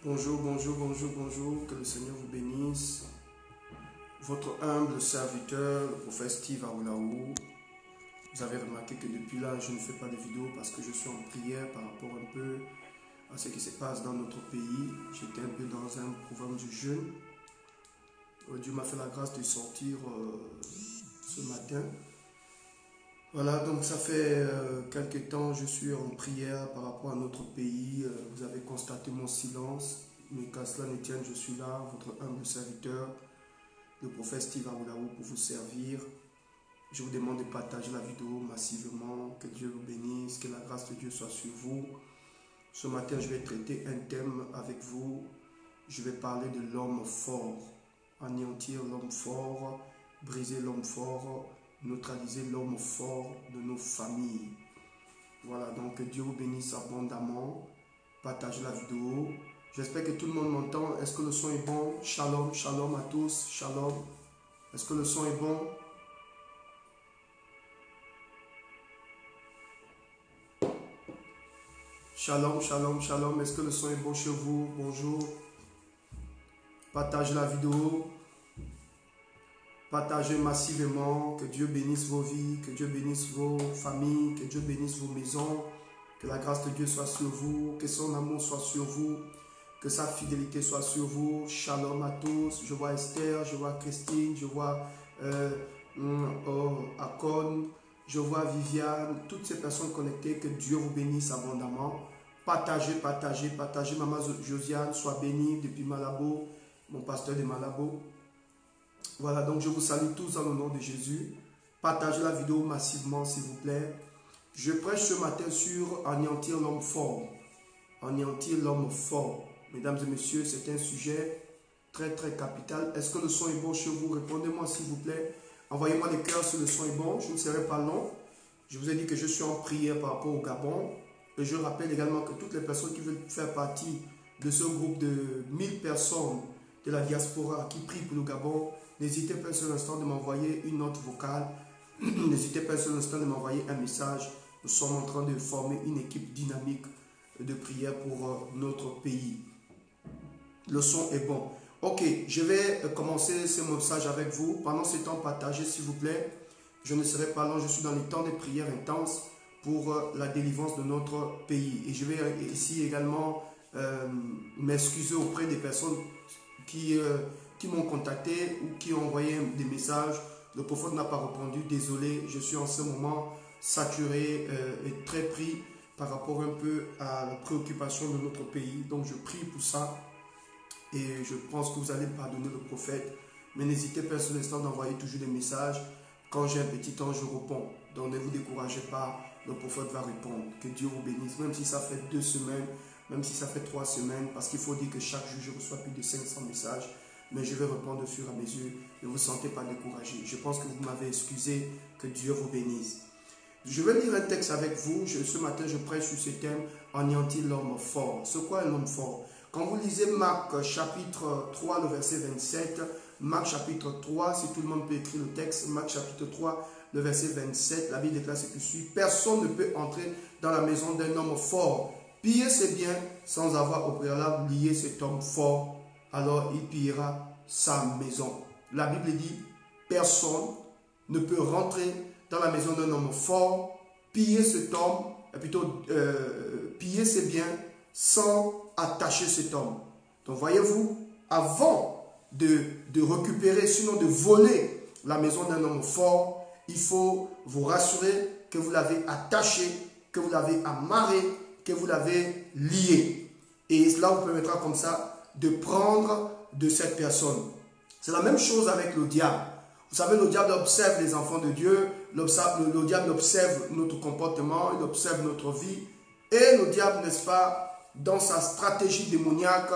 Bonjour, bonjour, bonjour, bonjour, que le Seigneur vous bénisse. Votre humble serviteur, le prophète Steve Aoulaou. Vous avez remarqué que depuis là, je ne fais pas de vidéo parce que je suis en prière par rapport un peu à ce qui se passe dans notre pays. J'étais un peu dans un programme du jeûne. Dieu m'a fait la grâce de sortir ce matin. Voilà, donc ça fait quelques temps, je suis en prière par rapport à notre pays. Vous avez constaté mon silence, mais qu'à cela ne tienne, je suis là, votre humble serviteur, le prophète Steve Aoulaou, pour vous servir. Je vous demande de partager la vidéo massivement, que Dieu vous bénisse, que la grâce de Dieu soit sur vous. Ce matin, je vais traiter un thème avec vous. Je vais parler de l'homme fort, anéantir l'homme fort, briser l'homme fort, neutraliser l'homme fort de nos familles. Voilà, donc que Dieu vous bénisse abondamment. Partagez la vidéo. J'espère que tout le monde m'entend. Est-ce que le son est bon? Shalom, shalom à tous. Shalom. Est-ce que le son est bon? Shalom, shalom, shalom. Est-ce que le son est bon chez vous? Bonjour. Partagez la vidéo. Partagez massivement, que Dieu bénisse vos vies, que Dieu bénisse vos familles, que Dieu bénisse vos maisons, que la grâce de Dieu soit sur vous, que son amour soit sur vous, que sa fidélité soit sur vous. Shalom à tous. Je vois Esther, je vois Christine, je vois Akon, je vois Viviane, toutes ces personnes connectées, que Dieu vous bénisse abondamment. Partagez, partagez, partagez. Maman Josiane, sois bénie depuis Malabo, mon pasteur de Malabo. Voilà, donc je vous salue tous dans le nom de Jésus. Partagez la vidéo massivement, s'il vous plaît. Je prêche ce matin sur anéantir l'homme fort. Anéantir l'homme fort. Mesdames et messieurs, c'est un sujet très capital. Est-ce que le son est bon chez vous? Répondez-moi s'il vous plaît. Envoyez-moi les cœurs si le son est bon. Je ne serai pas long. Je vous ai dit que je suis en prière par rapport au Gabon. Et je rappelle également que toutes les personnes qui veulent faire partie de ce groupe de 1000 personnes de la diaspora qui prient pour le Gabon, n'hésitez pas un seul instant de m'envoyer une note vocale. N'hésitez pas un seul instant de m'envoyer un message. Nous sommes en train de former une équipe dynamique de prière pour notre pays. Le son est bon. Ok, je vais commencer ce message avec vous. Pendant ce temps, partagez s'il vous plaît. Je ne serai pas long, je suis dans les temps de prière intenses pour la délivrance de notre pays. Et je vais ici également m'excuser auprès des personnes qui m'ont contacté ou qui ont envoyé des messages. Le prophète n'a pas répondu, désolé, je suis en ce moment saturé et très pris par rapport un peu à la préoccupation de notre pays. Donc je prie pour ça et je pense que vous allez pardonner le prophète. Mais n'hésitez pas sur l'instant d'envoyer toujours des messages. Quand j'ai un petit temps, je réponds. Donc ne vous découragez pas, le prophète va répondre. Que Dieu vous bénisse, même si ça fait 2 semaines, même si ça fait 3 semaines, parce qu'il faut dire que chaque jour, je reçois plus de 500 messages. Mais je vais répondre au fur et à mesure. Ne vous sentez pas découragé. Je pense que vous m'avez excusé. Que Dieu vous bénisse. Je vais lire un texte avec vous. Ce matin, je prêche sur ce thème, anéantir l'homme fort. C'est quoi un homme fort? Quand vous lisez Marc chapitre 3, le verset 27, Marc chapitre 3, si tout le monde peut écrire le texte, Marc chapitre 3, le verset 27, la Bible déclare ce qui suit. Personne ne peut entrer dans la maison d'un homme fort, piller ses biens sans avoir au préalable lié cet homme fort, alors il pillera sa maison. La Bible dit, personne ne peut rentrer dans la maison d'un homme fort, piller cet homme, piller ses biens sans attacher cet homme. Donc voyez-vous, avant de récupérer, sinon de voler la maison d'un homme fort, il faut vous rassurer que vous l'avez attaché, que vous l'avez amarré, que vous l'avez lié. Et cela vous permettra comme ça de prendre de cette personne. C'est la même chose avec le diable. Vous savez, le diable observe les enfants de Dieu, le diable observe notre comportement, il observe notre vie. Et le diable, n'est-ce pas, dans sa stratégie démoniaque,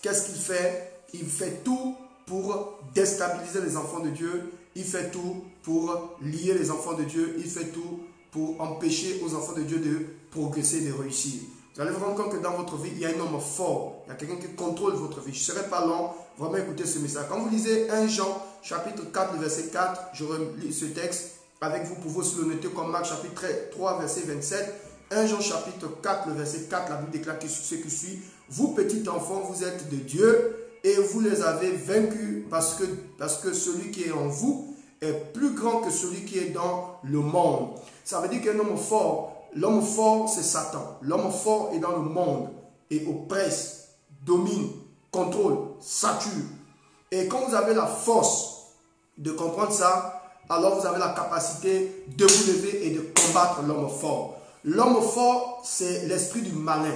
qu'est-ce qu'il fait? Il fait tout pour déstabiliser les enfants de Dieu. Il fait tout pour lier les enfants de Dieu. Il fait tout pour empêcher aux enfants de Dieu de progresser, de réussir. Vous allez vous rendre compte que dans votre vie, il y a un homme fort. Il y a quelqu'un qui contrôle votre vie. Je ne serai pas long. Vraiment écoutez ce message. Quand vous lisez 1 Jean, chapitre 4, le verset 4, je relis ce texte avec vous pour vous le noter comme Marc chapitre 3, verset 27. 1 Jean chapitre 4, le verset 4, la Bible déclare ce qui suit. Vous, petits enfants, vous êtes de Dieu et vous les avez vaincus parce que celui qui est en vous est plus grand que celui qui est dans le monde. Ça veut dire qu'un homme fort, l'homme fort c'est Satan. L'homme fort est dans le monde et oppresse, domine, contrôle, sature. Et quand vous avez la force de comprendre ça, alors vous avez la capacité de vous lever et de combattre l'homme fort. L'homme fort, c'est l'esprit du malin.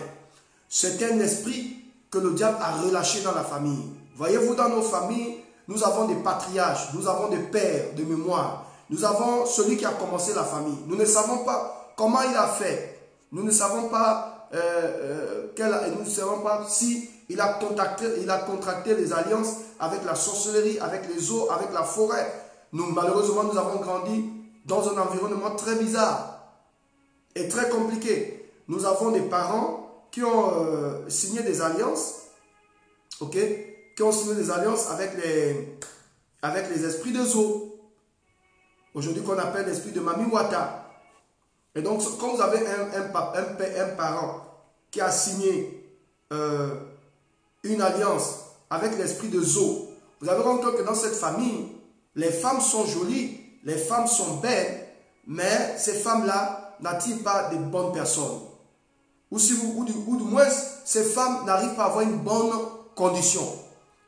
C'est un esprit que le diable a relâché dans la famille. Voyez-vous, dans nos familles, nous avons des patriarches, nous avons des pères de mémoire. Nous avons celui qui a commencé la famille. Nous ne savons pas comment il a fait. Nous ne savons pas, si il a contracté les alliances avec la sorcellerie, avec les eaux, avec la forêt. Malheureusement, nous avons grandi dans un environnement très bizarre et très compliqué. Nous avons des parents qui ont signé des alliances, ok, qui ont signé des alliances avec les esprits de Zo. Aujourd'hui, qu'on appelle l'esprit de Mami Wata. Et donc, quand vous avez un parent qui a signé une alliance avec l'esprit de Zo, vous avez rendu compte que dans cette famille, les femmes sont jolies, les femmes sont belles, mais ces femmes-là n'attirent pas de bonnes personnes. Ou du moins, ces femmes n'arrivent pas à avoir une bonne condition.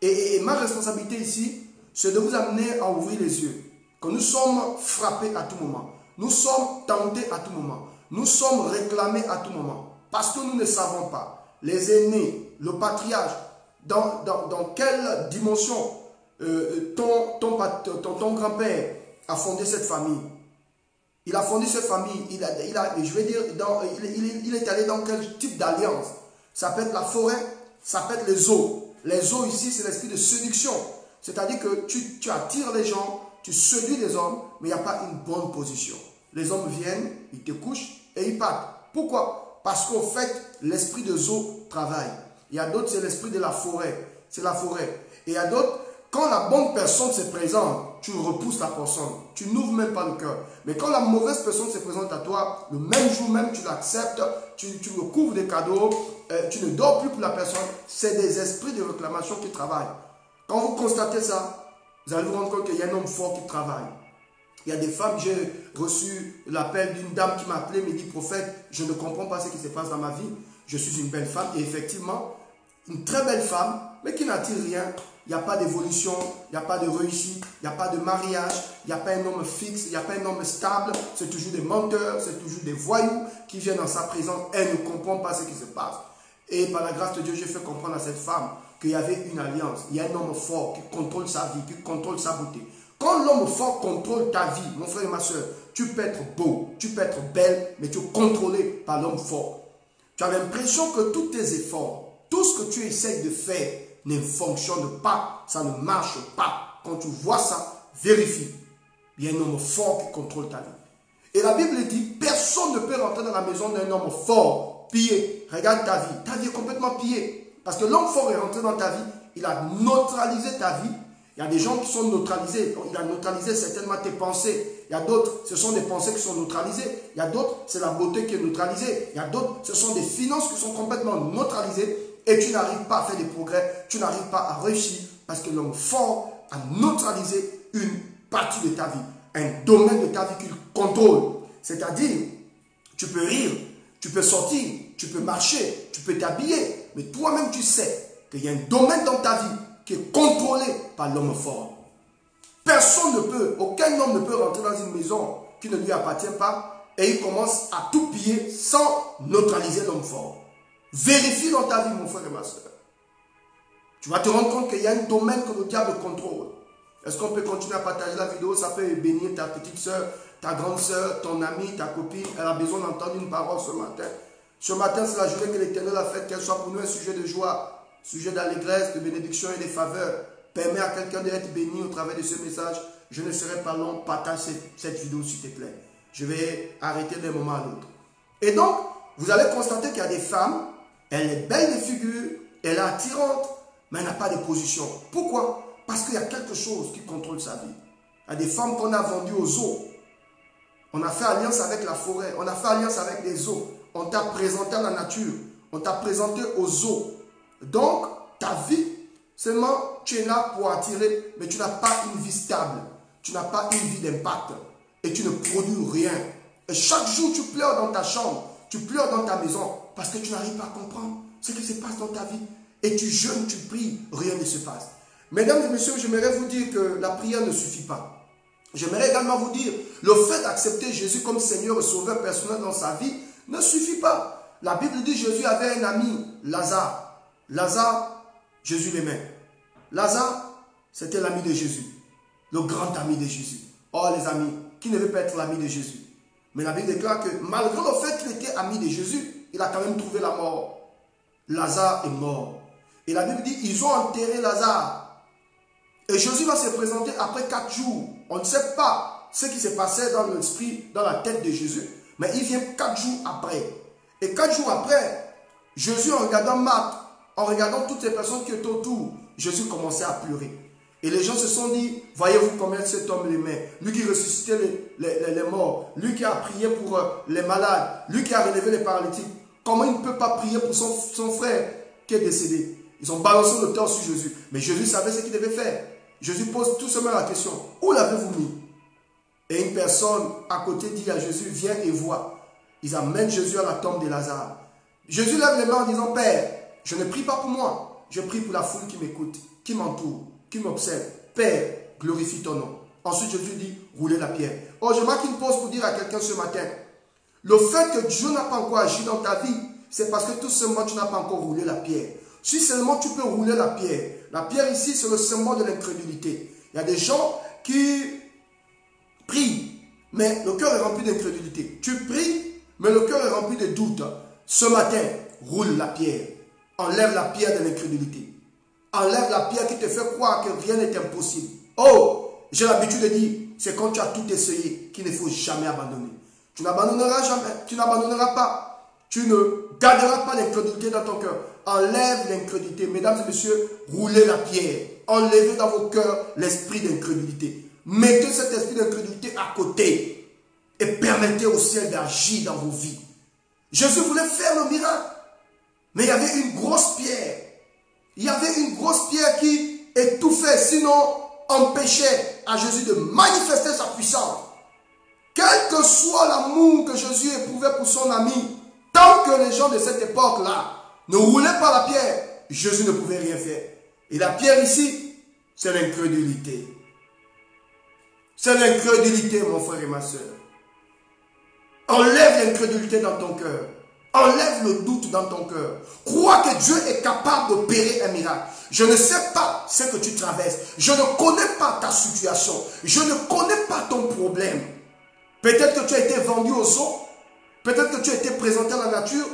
Et ma responsabilité ici, c'est de vous amener à ouvrir les yeux. Que nous sommes frappés à tout moment. Nous sommes tentés à tout moment. Nous sommes réclamés à tout moment. Parce que nous ne savons pas. Les aînés, le patriarche, dans quelle dimension ton grand-père a fondé cette famille. Il a fondé cette famille. Il est allé dans quel type d'alliance. Ça peut être la forêt, ça peut être les eaux. Les eaux ici, c'est l'esprit de séduction. C'est-à-dire que tu attires les gens, tu séduis les hommes, mais il n'y a pas une bonne position. Les hommes viennent, ils te couchent et ils partent. Pourquoi? Parce qu'au fait, l'esprit de Zo travaille. Il y a d'autres, c'est l'esprit de la forêt. C'est la forêt. Et il y a d'autres, quand la bonne personne se présente, tu repousses la personne. Tu n'ouvres même pas le cœur. Mais quand la mauvaise personne se présente à toi, le même jour même, tu l'acceptes, tu le couvres des cadeaux, tu ne dors plus pour la personne. C'est des esprits de réclamation qui travaillent. Quand vous constatez ça, vous allez vous rendre compte qu'il y a un homme fort qui travaille. Il y a des femmes, j'ai reçu l'appel d'une dame qui m'a appelé, me dit, prophète, je ne comprends pas ce qui se passe dans ma vie. Je suis une belle femme et effectivement, une très belle femme, mais qui n'attire rien. Il n'y a pas d'évolution, il n'y a pas de réussite, il n'y a pas de mariage, il n'y a pas un homme fixe, il n'y a pas un homme stable. C'est toujours des menteurs, c'est toujours des voyous qui viennent dans sa présence. Elle ne comprend pas ce qui se passe. Et par la grâce de Dieu, j'ai fait comprendre à cette femme qu'il y avait une alliance. Il y a un homme fort qui contrôle sa vie, qui contrôle sa beauté. Quand l'homme fort contrôle ta vie, mon frère et ma soeur, tu peux être beau, tu peux être belle, mais tu es contrôlé par l'homme fort. Tu as l'impression que tous tes efforts, tout ce que tu essaies de faire ne fonctionne pas, ça ne marche pas. Quand tu vois ça, vérifie. Il y a un homme fort qui contrôle ta vie. Et la Bible dit, personne ne peut rentrer dans la maison d'un homme fort, pillé. Regarde ta vie est complètement pillée. Parce que l'homme fort est rentré dans ta vie, il a neutralisé ta vie. Il y a des gens qui sont neutralisés. Il a neutralisé certainement tes pensées. Il y a d'autres, ce sont des pensées qui sont neutralisées. Il y a d'autres, c'est la beauté qui est neutralisée. Il y a d'autres, ce sont des finances qui sont complètement neutralisées. Et tu n'arrives pas à faire des progrès. Tu n'arrives pas à réussir. Parce que l'homme fort a neutralisé une partie de ta vie. Un domaine de ta vie qu'il contrôle. C'est-à-dire, tu peux rire, tu peux sortir, tu peux marcher, tu peux t'habiller. Mais toi-même, tu sais qu'il y a un domaine dans ta vie qui est contrôlé par l'homme fort. Personne ne peut, aucun homme ne peut rentrer dans une maison qui ne lui appartient pas et il commence à tout piller sans neutraliser l'homme fort. Vérifie dans ta vie, mon frère et ma soeur. Tu vas te rendre compte qu'il y a un domaine que le diable contrôle. Est-ce qu'on peut continuer à partager la vidéo? Ça peut bénir ta petite soeur, ta grande soeur, ton amie, ta copine. Elle a besoin d'entendre une parole ce matin. Ce matin, c'est la journée que l'Éternel a faite, qu'elle soit pour nous un sujet de joie, sujet d'allégresse, de bénédiction et de faveur. Permets à quelqu'un d'être béni au travers de ce message. Je ne serai pas long. Partage cette vidéo s'il te plaît. Je vais arrêter d'un moment à l'autre. Et donc, vous allez constater qu'il y a des femmes, elle est belle de figure, elle est attirante, mais elle n'a pas de position. Pourquoi? Parce qu'il y a quelque chose qui contrôle sa vie. Il y a des femmes qu'on a vendues aux eaux. On a fait alliance avec la forêt, on a fait alliance avec les eaux. On t'a présenté à la nature. On t'a présenté aux eaux. Donc, ta vie, seulement, tu es là pour attirer, mais tu n'as pas une vie stable. Tu n'as pas une vie d'impact. Et tu ne produis rien. Et chaque jour, tu pleures dans ta chambre. Tu pleures dans ta maison. Parce que tu n'arrives pas à comprendre ce qui se passe dans ta vie. Et tu jeûnes, tu pries, rien ne se passe. Mesdames et messieurs, j'aimerais vous dire que la prière ne suffit pas. J'aimerais également vous dire, le fait d'accepter Jésus comme Seigneur et Sauveur personnel dans sa vie ne suffit pas. La Bible dit que Jésus avait un ami, Lazare. Lazare, Jésus l'aimait. Lazare, c'était l'ami de Jésus. Le grand ami de Jésus. Oh les amis, qui ne veut pas être l'ami de Jésus? Mais la Bible déclare que malgré le fait qu'il était ami de Jésus, il a quand même trouvé la mort. Lazare est mort. Et la Bible dit, ils ont enterré Lazare. Et Jésus va se présenter après 4 jours. On ne sait pas ce qui s'est passé dans l'esprit, dans la tête de Jésus. Mais il vient 4 jours après. Et 4 jours après, Jésus, en regardant Marthe, en regardant toutes les personnes qui étaient autour, Jésus commençait à pleurer. Et les gens se sont dit, voyez-vous combien cet homme l'aimait. Lui qui ressuscitait les morts. Lui qui a prié pour les malades. Lui qui a relevé les paralytiques. Comment il ne peut pas prier pour son frère qui est décédé? Ils ont balancé le temps sur Jésus. Mais Jésus savait ce qu'il devait faire. Jésus pose tout simplement la question, où l'avez-vous mis? Et une personne à côté dit à Jésus, viens et vois. Ils amènent Jésus à la tombe de Lazare. Jésus lève les mains en disant, Père, je ne prie pas pour moi. Je prie pour la foule qui m'écoute, qui m'entoure, qui m'observe. Père, glorifie ton nom. Ensuite, Jésus dit, roulez la pierre. Oh, je marque une pause pour dire à quelqu'un ce matin, le fait que Dieu n'a pas encore agi dans ta vie, c'est parce que tout simplement tu n'as pas encore roulé la pierre. Si seulement tu peux rouler la pierre ici, c'est le symbole de l'incrédulité. Il y a des gens qui prient, mais le cœur est rempli d'incrédulité. Tu pries, mais le cœur est rempli de doutes. Ce matin, roule la pierre. Enlève la pierre de l'incrédulité. Enlève la pierre qui te fait croire que rien n'est impossible. Oh, j'ai l'habitude de dire, c'est quand tu as tout essayé qu'il ne faut jamais abandonner. Tu n'abandonneras jamais, tu n'abandonneras pas. Tu ne garderas pas l'incrédulité dans ton cœur. Enlève l'incrédulité. Mesdames et messieurs, roulez la pierre. Enlevez dans vos cœurs l'esprit d'incrédulité. Mettez cet esprit d'incrédulité à côté. Et permettez au ciel d'agir dans vos vies. Jésus voulait faire le miracle. Mais il y avait une grosse pierre. Il y avait une grosse pierre qui étouffait, sinon empêchait à Jésus de manifester sa puissance. Quel que soit l'amour que Jésus éprouvait pour son ami, tant que les gens de cette époque-là ne roulaient pas la pierre, Jésus ne pouvait rien faire. Et la pierre ici, c'est l'incrédulité. C'est l'incrédulité, mon frère et ma soeur. Enlève l'incrédulité dans ton cœur. Enlève le doute dans ton cœur. Crois que Dieu est capable d'opérer un miracle. Je ne sais pas ce que tu traverses. Je ne connais pas ta situation. Je ne connais pas ton problème. Peut-être que tu as été vendu aux eaux. Peut-être que tu as été présenté à la nature.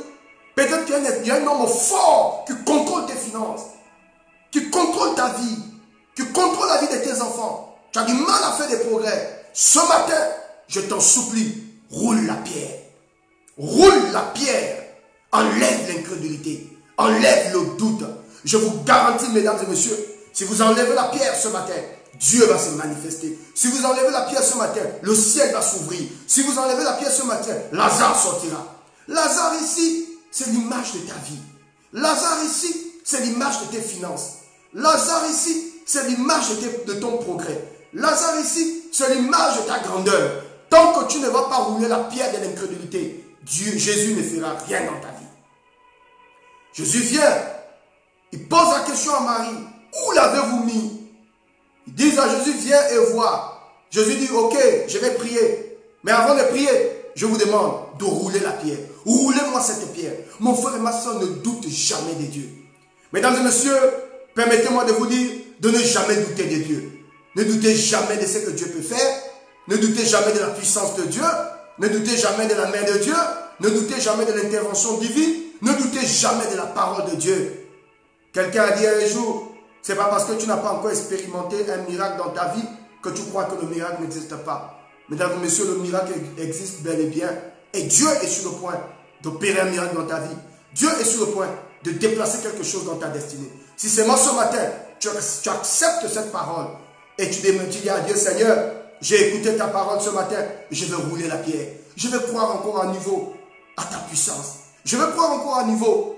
Peut-être qu'il y a un homme fort qui contrôle tes finances. Qui contrôle ta vie. Qui contrôle la vie de tes enfants. Tu as du mal à faire des progrès. Ce matin, je t'en supplie, roule la pierre. Roule la pierre. Enlève l'incrédulité. Enlève le doute. Je vous garantis, mesdames et messieurs, si vous enlevez la pierre ce matin, Dieu va se manifester. Si vous enlevez la pierre ce matin, le ciel va s'ouvrir. Si vous enlevez la pierre ce matin, Lazare sortira. Lazare ici, c'est l'image de ta vie. Lazare ici, c'est l'image de tes finances. Lazare ici, c'est l'image de ton progrès. Lazare ici, c'est l'image de ta grandeur. Tant que tu ne vas pas rouler la pierre de l'incrédulité, Jésus ne fera rien dans ta vie. Jésus vient, il pose la question à Marie, où l'avez-vous mis? Ils disent à Jésus, viens et vois. Jésus dit, ok, je vais prier. Mais avant de prier, je vous demande de rouler la pierre. Roulez-moi cette pierre. Mon frère et ma soeur, ne doute jamais de Dieu. Mesdames et messieurs, permettez-moi de vous dire de ne jamais douter de Dieu. Ne doutez jamais de ce que Dieu peut faire. Ne doutez jamais de la puissance de Dieu. Ne doutez jamais de la main de Dieu. Ne doutez jamais de l'intervention divine. Ne doutez jamais de la parole de Dieu. Quelqu'un a dit un jour, c'est pas parce que tu n'as pas encore expérimenté un miracle dans ta vie que tu crois que le miracle n'existe pas. Mesdames et messieurs, le miracle existe bel et bien. Et Dieu est sur le point d'opérer un miracle dans ta vie. Dieu est sur le point de déplacer quelque chose dans ta destinée. Si seulement ce matin, tu acceptes cette parole et tu dis à Dieu, Seigneur, j'ai écouté ta parole ce matin, je vais rouler la pierre. Je vais croire encore à nouveau. à ta puissance. Je vais croire encore à niveau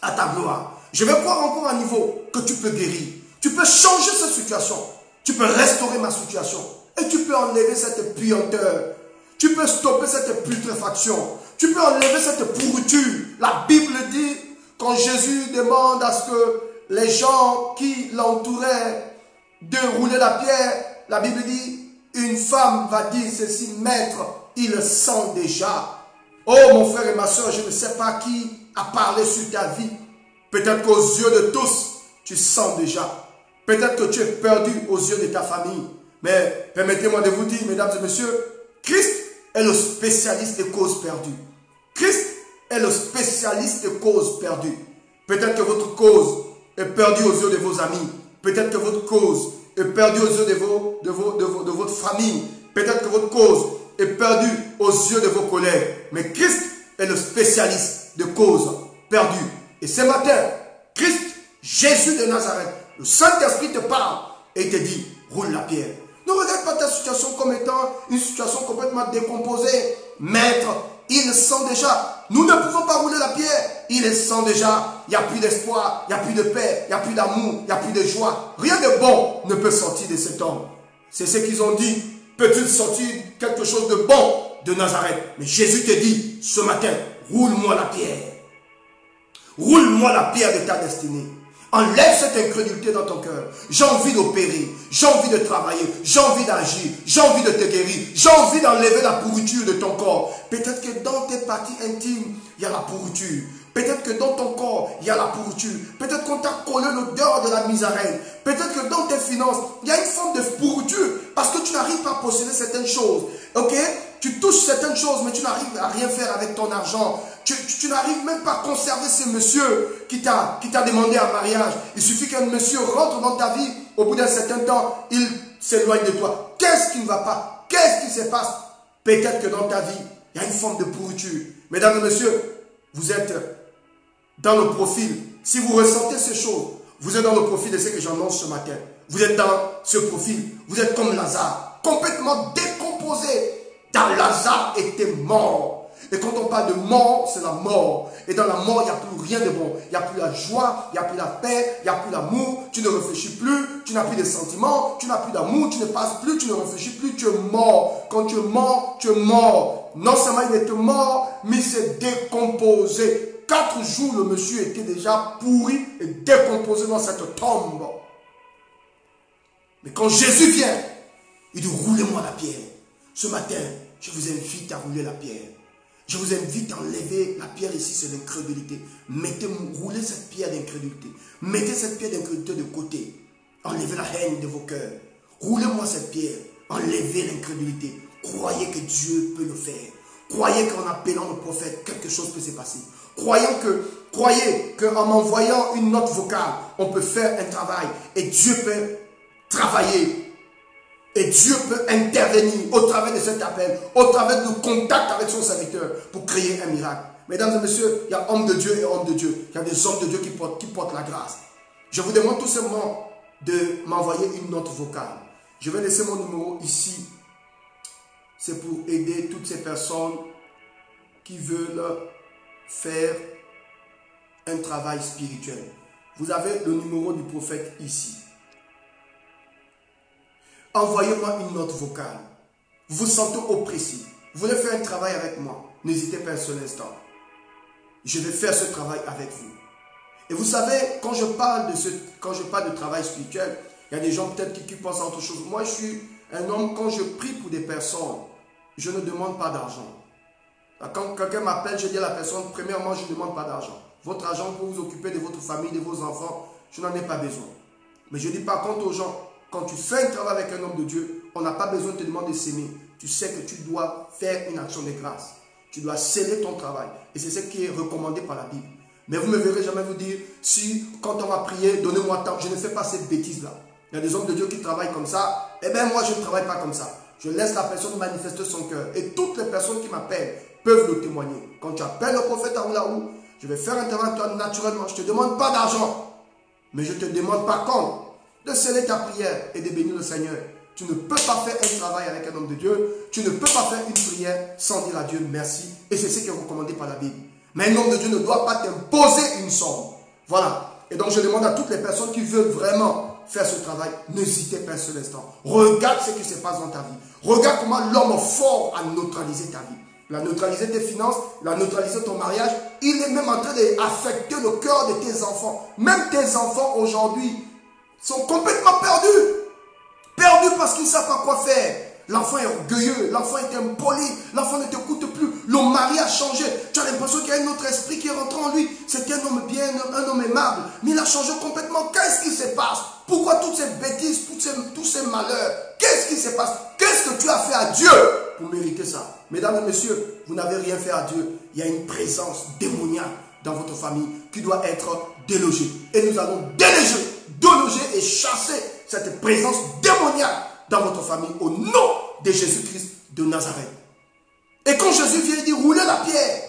à ta gloire. Je vais croire encore à niveau que tu peux guérir. Tu peux changer cette situation. Tu peux restaurer ma situation. Et tu peux enlever cette puanteur. Tu peux stopper cette putréfaction. Tu peux enlever cette pourriture. La Bible dit, quand Jésus demande à ce que les gens qui l'entouraient de rouler la pierre, la Bible dit, une femme va dire ceci, maître, il sent déjà. Oh mon frère et ma soeur, je ne sais pas qui a parlé sur ta vie. Peut-être qu'aux yeux de tous, tu sens déjà. Peut-être que tu es perdu aux yeux de ta famille. Mais permettez-moi de vous dire, mesdames et messieurs, Christ est le spécialiste des causes perdues. Christ est le spécialiste des causes perdues. Peut-être que votre cause est perdue aux yeux de vos amis. Peut-être que votre cause est perdue aux yeux de votre famille. Peut-être que votre cause est perdue aux yeux de vos collègues. Mais Christ est le spécialiste des causes perdues. Et ce matin, Christ, Jésus de Nazareth, le Saint-Esprit te parle et te dit, roule la pierre. Ne regarde pas ta situation comme étant une situation complètement décomposée. Maître, il le sent déjà. Nous ne pouvons pas rouler la pierre. Il le sent déjà. Il n'y a plus d'espoir, il n'y a plus de paix, il n'y a plus d'amour, il n'y a plus de joie. Rien de bon ne peut sortir de cet homme. C'est ce qu'ils ont dit. Peut-il sortir quelque chose de bon de Nazareth? Mais Jésus te dit ce matin, roule-moi la pierre. Roule-moi la pierre de ta destinée. Enlève cette incrédulité dans ton cœur. J'ai envie d'opérer, j'ai envie de travailler, j'ai envie d'agir, j'ai envie de te guérir, j'ai envie d'enlever la pourriture de ton corps. Peut-être que dans tes parties intimes, il y a la pourriture. Peut-être que dans ton corps, il y a la pourriture. Peut-être qu'on t'a collé l'odeur de la misérable. Peut-être que dans tes finances, il y a une forme de pourriture parce que tu n'arrives pas à posséder certaines choses. Ok? Tu touches certaines choses, mais tu n'arrives à rien faire avec ton argent. Tu n'arrives même pas à conserver ce monsieur qui t'a demandé un mariage. Il suffit qu'un monsieur rentre dans ta vie, au bout d'un certain temps, il s'éloigne de toi. Qu'est-ce qui ne va pas? Qu'est-ce qui se passe? Peut-être que dans ta vie, il y a une forme de pourriture. Mesdames et messieurs, vous êtes dans le profil. Si vous ressentez ces choses, vous êtes dans le profil de ce que j'annonce ce matin. Vous êtes dans ce profil. Vous êtes comme Lazare, complètement décomposé. Dans Lazare était mort. Et quand on parle de mort, c'est la mort. Et dans la mort, il n'y a plus rien de bon. Il n'y a plus la joie, il n'y a plus la paix, il n'y a plus l'amour. Tu ne réfléchis plus, tu n'as plus de sentiments, tu n'as plus d'amour, tu ne passes plus, tu ne réfléchis plus, tu es mort. Quand tu es mort, tu es mort. Non seulement il était mort, mais il s'est décomposé. 4 jours, le monsieur était déjà pourri et décomposé dans cette tombe. Mais quand Jésus vient, il dit, roulez-moi la pierre. Ce matin, je vous invite à rouler la pierre. Je vous invite à enlever la pierre ici, c'est l'incrédulité. Roulez cette pierre d'incrédulité. Mettez cette pierre d'incrédulité de côté. Enlevez la haine de vos cœurs. Roulez-moi cette pierre. Enlevez l'incrédulité. Croyez que Dieu peut le faire. Croyez qu'en appelant le prophète, quelque chose peut se passer. Croyez qu'en m'envoyant une note vocale, on peut faire un travail. Et Dieu peut travailler. Et Dieu peut intervenir au travers de cet appel, au travers du contact avec son serviteur pour créer un miracle. Mesdames et messieurs, il y a hommes de Dieu et hommes de Dieu. Il y a des hommes de Dieu qui portent la grâce. Je vous demande tout simplement de m'envoyer une note vocale. Je vais laisser mon numéro ici. C'est pour aider toutes ces personnes qui veulent faire un travail spirituel. Vous avez le numéro du prophète ici. Envoyez-moi une note vocale. Vous vous sentez oppressé. Vous voulez faire un travail avec moi. N'hésitez pas un seul instant. Je vais faire ce travail avec vous. Et vous savez, quand je parle de travail spirituel, il y a des gens peut-être qui pensent à autre chose. Moi, je suis un homme, quand je prie pour des personnes, je ne demande pas d'argent. Quand quelqu'un m'appelle, je dis à la personne, premièrement, je ne demande pas d'argent. Votre argent pour vous occuper de votre famille, de vos enfants, je n'en ai pas besoin. Mais je dis par contre aux gens, quand tu fais un travail avec un homme de Dieu, on n'a pas besoin de te demander de s'aimer. Tu sais que tu dois faire une action de grâce. Tu dois sceller ton travail. Et c'est ce qui est recommandé par la Bible. Mais vous ne me verrez jamais vous dire, si quand on va prier, donnez-moi tant. Je ne fais pas cette bêtise-là. Il y a des hommes de Dieu qui travaillent comme ça. Eh bien, moi, je ne travaille pas comme ça. Je laisse la personne manifester son cœur. Et toutes les personnes qui m'appellent peuvent le témoigner. Quand tu appelles le prophète Aoulaou, je vais faire un travail avec toi naturellement. Je ne te demande pas d'argent. Mais je ne te demande pas quand de sceller ta prière et de bénir le Seigneur. Tu ne peux pas faire un travail avec un homme de Dieu. Tu ne peux pas faire une prière sans dire à Dieu merci. Et c'est ce qui est recommandé par la Bible. Mais un homme de Dieu ne doit pas t'imposer une somme. Voilà. Et donc je demande à toutes les personnes qui veulent vraiment faire ce travail, n'hésitez pas un seul instant. Regarde ce qui se passe dans ta vie. Regarde comment l'homme fort a neutralisé ta vie. Il a neutralisé tes finances, il a neutralisé ton mariage. Il est même en train d'affecter le cœur de tes enfants. Même tes enfants aujourd'hui sont complètement perdus. Perdus parce qu'ils ne savent pas quoi faire. L'enfant est orgueilleux, l'enfant est impoli, l'enfant ne t'écoute plus. Le mari a changé. Tu as l'impression qu'il y a un autre esprit qui est rentré en lui. C'était un homme bien, un homme aimable. Mais il a changé complètement. Qu'est-ce qui se passe? Pourquoi toutes ces bêtises, tous ces malheurs? Qu'est-ce qui se passe? Qu'est-ce que tu as fait à Dieu pour mériter ça? Mesdames et messieurs, vous n'avez rien fait à Dieu. Il y a une présence démoniaque dans votre famille qui doit être délogée. Et nous allons déloger et chasser cette présence démoniaque dans votre famille au nom de Jésus-Christ de Nazareth. Et quand Jésus vient, il dit roulez la pierre.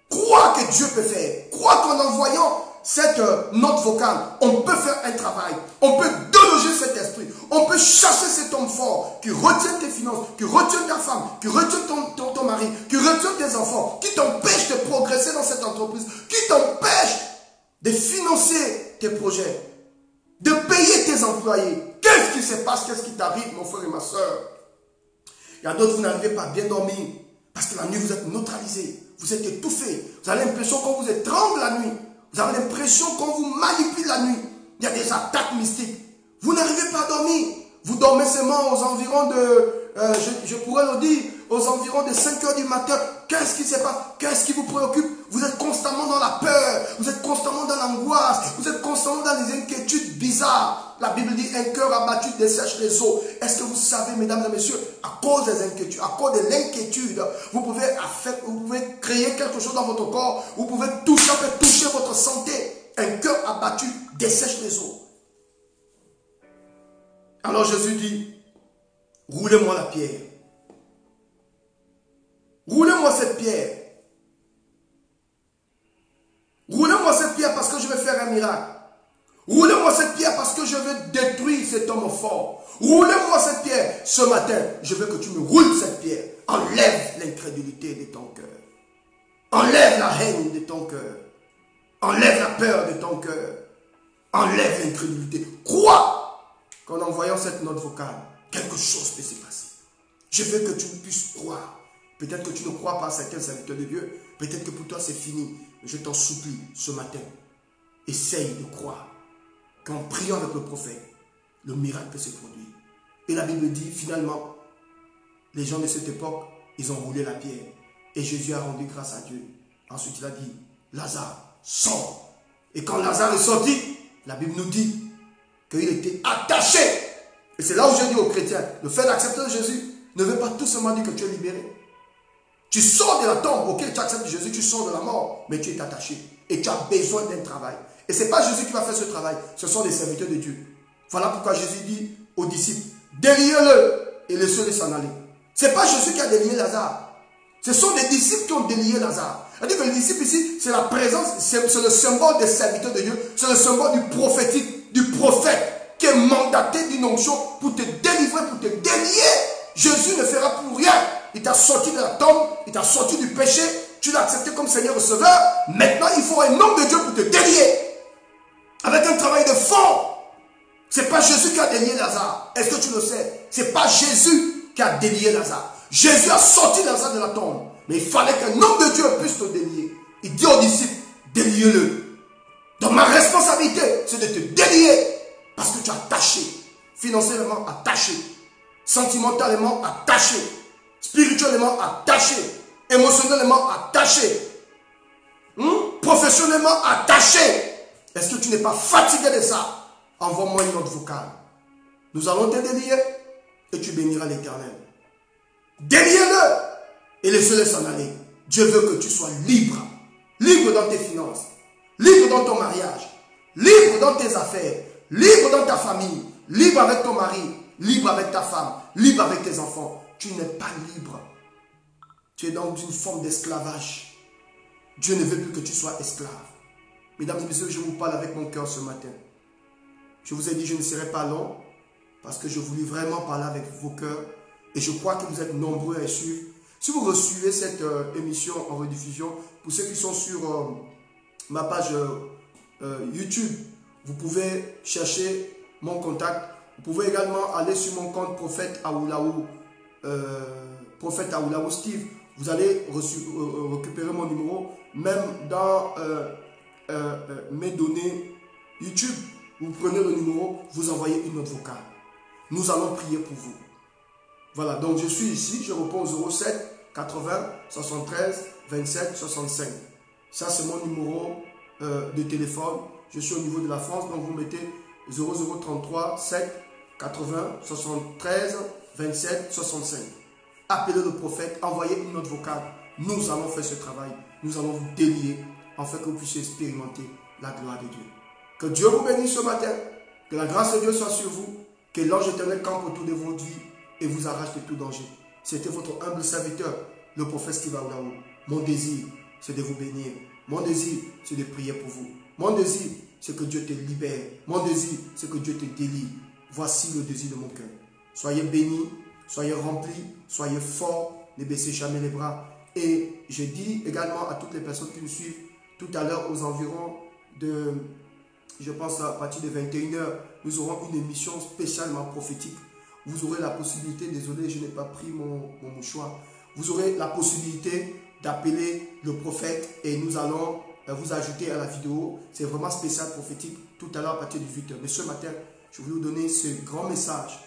Crois que Dieu peut faire. Crois qu'en envoyant cette note vocale, on peut faire un travail. On peut déloger cet esprit. On peut chasser cet homme fort qui retient tes finances, qui retient ta femme, qui retient ton mari, qui retient tes enfants, qui t'empêche de progresser dans cette entreprise, qui t'empêche de financer tes projets, de payer tes employés. Qu'est-ce qui se passe? Qu'est-ce qui t'arrive, mon frère et ma soeur? Il y a d'autres, vous n'arrivez pas à bien dormir parce que la nuit, vous êtes neutralisé, vous êtes étouffé. Vous avez l'impression qu'on vous étrangle la nuit. Vous avez l'impression qu'on vous manipule la nuit. Il y a des attaques mystiques. Vous n'arrivez pas à dormir. Vous dormez seulement aux environs de, je pourrais le dire, aux environs de 5 heures du matin. Qu'est-ce qui se passe? Qu'est-ce qui vous préoccupe? Vous êtes constamment dans la peur. Vous êtes constamment dans l'angoisse. Vous êtes constamment dans des inquiétudes bizarres. La Bible dit un cœur abattu dessèche les eaux. Est-ce que vous savez, mesdames et messieurs, à cause des inquiétudes, à cause de l'inquiétude, vous pouvez créer quelque chose dans votre corps. Vous pouvez toucher votre santé. Un cœur abattu dessèche les eaux. Alors Jésus dit, roulez-moi la pierre. Roulez-moi cette pierre. Roulez-moi cette pierre parce que je vais faire un miracle. Roulez-moi cette pierre parce que je veux détruire cet homme fort. Roulez-moi cette pierre. Ce matin, je veux que tu me roules cette pierre. Enlève l'incrédulité de ton cœur. Enlève la haine de ton cœur. Enlève la peur de ton cœur. Enlève l'incrédulité. Crois qu'en envoyant cette note vocale, quelque chose peut se passer. Je veux que tu puisses croire. Peut-être que tu ne crois pas à certains serviteurs de Dieu. Peut-être que pour toi c'est fini. Mais je t'en supplie ce matin. Essaye de croire qu'en priant avec le prophète, le miracle peut se produire. Et la Bible dit finalement, les gens de cette époque, ils ont roulé la pierre. Et Jésus a rendu grâce à Dieu. Ensuite il a dit, Lazare, sors. Et quand Lazare est sorti, la Bible nous dit qu'il était attaché. Et c'est là où je dis aux chrétiens, le fait d'accepter Jésus ne veut pas tout simplement dire que tu es libéré. Tu sors de la tombe, ok, tu acceptes Jésus, tu sors de la mort, mais tu es attaché. Et tu as besoin d'un travail. Et ce n'est pas Jésus qui va faire ce travail, ce sont les serviteurs de Dieu. Voilà pourquoi Jésus dit aux disciples, déliez-le et laissez-le s'en aller. Ce n'est pas Jésus qui a délié Lazare. Ce sont les disciples qui ont délié Lazare. C'est-à-dire que les disciples ici, c'est la présence, c'est le symbole des serviteurs de Dieu, c'est le symbole du prophétique, du prophète qui est mandaté d'une onction pour te délivrer, pour te délier. Jésus ne fera pour rien. Il t'a sorti de la tombe, il t'a sorti du péché, tu l'as accepté comme Seigneur et Sauveur. Maintenant, il faut un homme de Dieu pour te délier. Avec un travail de fond. Ce n'est pas Jésus qui a délié Lazare. Est-ce que tu le sais? Ce n'est pas Jésus qui a délié Lazare. Jésus a sorti Lazare de la tombe. Mais il fallait qu'un homme de Dieu puisse te délier. Il dit aux disciples, déliez-le. Donc ma responsabilité, c'est de te délier. Parce que tu es attaché. Financièrement attaché. Sentimentalement attaché. Spirituellement attaché. Émotionnellement attaché. Professionnellement attaché. Est-ce que tu n'es pas fatigué de ça? Envoie-moi une note vocale. Nous allons te délier et tu béniras l'Éternel. Déliez-le et laissez-le s'en aller. Dieu veut que tu sois libre. Libre dans tes finances. Libre dans ton mariage. Libre dans tes affaires. Libre dans ta famille. Libre avec ton mari. Libre avec ta femme. Libre avec tes enfants. Tu n'es pas libre. Tu es dans une forme d'esclavage. Dieu ne veut plus que tu sois esclave. Mesdames et messieurs, je vous parle avec mon cœur ce matin. Je vous ai dit, je ne serai pas long. parce que je voulais vraiment parler avec vos cœurs. Et je crois que vous êtes nombreux à suivre. Si vous recevez cette émission en rediffusion, pour ceux qui sont sur ma page YouTube, vous pouvez chercher mon contact. Vous pouvez également aller sur mon compte Prophète Aoulaou, Steve. Vous allez récupérer mon numéro, même dans mes données YouTube. Vous prenez le numéro, vous envoyez une note vocale. Nous allons prier pour vous. Voilà, donc je suis ici, je réponds au 07 80 73 27 65. Ça, c'est mon numéro de téléphone. Je suis au niveau de la France, donc vous mettez 0033 7 80 73 27 65. Appelez le prophète, envoyez une note vocale. Nous allons faire ce travail. Nous allons vous délier afin que vous puissiez expérimenter la gloire de Dieu. Que Dieu vous bénisse ce matin. Que la grâce de Dieu soit sur vous. Que l'ange éternel campe autour de votre vie et vous arrache de tout danger. C'était votre humble serviteur, le prophète Steve Aoulaou. Mon désir, c'est de vous bénir. Mon désir, c'est de prier pour vous. Mon désir, c'est que Dieu te libère. Mon désir, c'est que Dieu te délie. Voici le désir de mon cœur. Soyez bénis, soyez remplis, soyez forts, ne baissez jamais les bras. Et je dis également à toutes les personnes qui nous suivent, tout à l'heure aux environs de, je pense à partir de 21h, nous aurons une émission spécialement prophétique. Vous aurez la possibilité, désolé, je n'ai pas pris mon mouchoir, vous aurez la possibilité d'appeler le prophète et nous allons vous ajouter à la vidéo. C'est vraiment spécial prophétique tout à l'heure à partir de 18h. Mais ce matin, je voulais vous donner ce grand message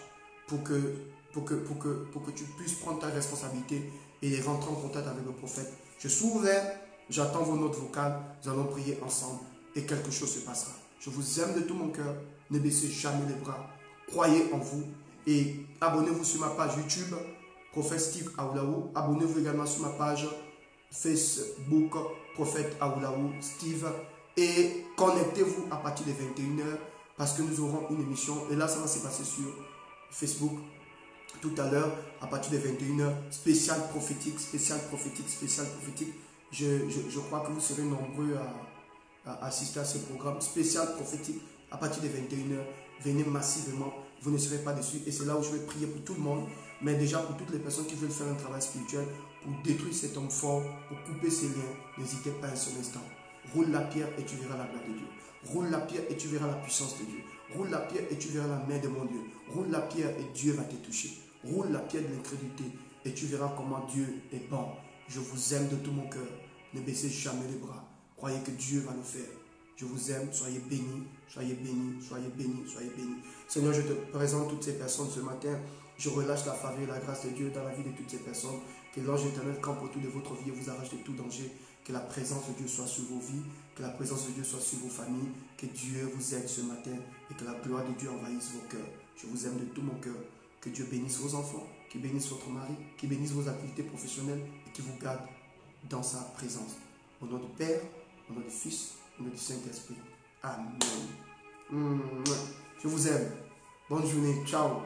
pour que tu puisses prendre ta responsabilité et rentrer en contact avec le prophète. Je suis ouvert, j'attends vos notes vocales, nous allons prier ensemble et quelque chose se passera. Je vous aime de tout mon cœur, ne baissez jamais les bras, croyez en vous et abonnez-vous sur ma page YouTube, Prophète Steve Aoulaou. Abonnez-vous également sur ma page Facebook, Prophète Aoulaou Steve, et connectez-vous à partir de 21h parce que nous aurons une émission et là ça va se passer sur Facebook tout à l'heure à partir de 21h, spécial prophétique. Je crois que vous serez nombreux à assister à ce programme spécial prophétique à partir de 21h. Venez massivement, vous ne serez pas déçus et c'est là où je vais prier pour tout le monde, mais déjà pour toutes les personnes qui veulent faire un travail spirituel pour détruire cet homme fort, pour couper ses liens. N'hésitez pas un seul instant. Roule la pierre et tu verras la gloire de Dieu. Roule la pierre et tu verras la puissance de Dieu. Roule la pierre et tu verras la main de mon Dieu. Roule la pierre et Dieu va te toucher. Roule la pierre de l'incrédulité et tu verras comment Dieu est bon. Je vous aime de tout mon cœur. Ne baissez jamais les bras. Croyez que Dieu va le faire. Je vous aime. Soyez bénis. Soyez bénis. Soyez bénis. Soyez bénis. Seigneur, je te présente toutes ces personnes ce matin. Je relâche la faveur et la grâce de Dieu dans la vie de toutes ces personnes. Que l'ange éternel campe autour de votre vie et vous arrache de tout danger. Que la présence de Dieu soit sur vos vies. Que la présence de Dieu soit sur vos familles. Que Dieu vous aide ce matin et que la gloire de Dieu envahisse vos cœurs. Je vous aime de tout mon cœur. Que Dieu bénisse vos enfants, qu'il bénisse votre mari, qu'il bénisse vos activités professionnelles et qu'il vous garde dans sa présence. Au nom du Père, au nom du Fils, au nom du Saint-Esprit. Amen. Je vous aime. Bonne journée. Ciao.